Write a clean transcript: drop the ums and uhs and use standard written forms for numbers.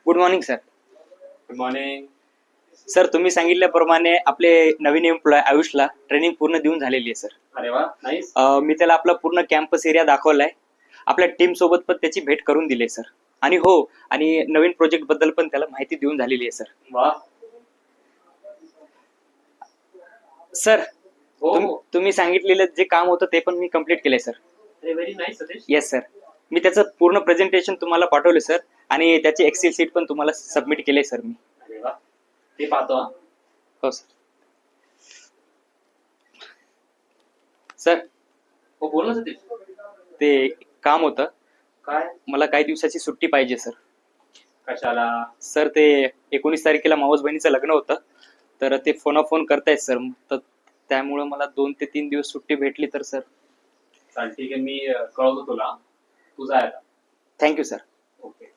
Good morning sir. Good morning. Sir तुम्ही सांगितल्याप्रमाणे आपले नवीन एम्प्लॉय आयुषला ट्रेनिंग पूर्ण देऊन झालेली आहे सर. अरे वा, नाईस. मी त्याला आपला पूर्ण कॅम्पस एरिया दाखवलाय. आपल्या टीम सोबत पण त्याची भेट करून दिली सर. आणि हो, आणि नवीन प्रोजेक्ट बद्दल पण त्याला माहिती देऊन झालेली आहे सर. वा. सर हो. तुम्ही सांगितलेलं जे काम होतं ते पण मी कम्प्लीट केलंय सर. अरे very nice Satish. Yes sir. मी त्याचं पूर्ण प्रेझेंटेशन तुम्हाला पाठवले सर. आणि त्याची एक्सेल शीट पण तुम्हाला सबमिट केले सर मी. अरे वा, ते पाहतो हा. हो सर. सर हो बोल ना सतीश. ते काम होतं. काय? मला काही दिवसाची सुट्टी पाहिजे सर. कशाला? सर ते 19 तारखेला मावस बहिणीचं लग्न होतं, तर ते फोन करतायत सर. तर त्यामुळे मला 2 ते 3 दिवस सुट्टी भेटली तर सर. चाल ठीक आहे, मी कळवतो तुला. तू जा आता. Thank you sir. ओके.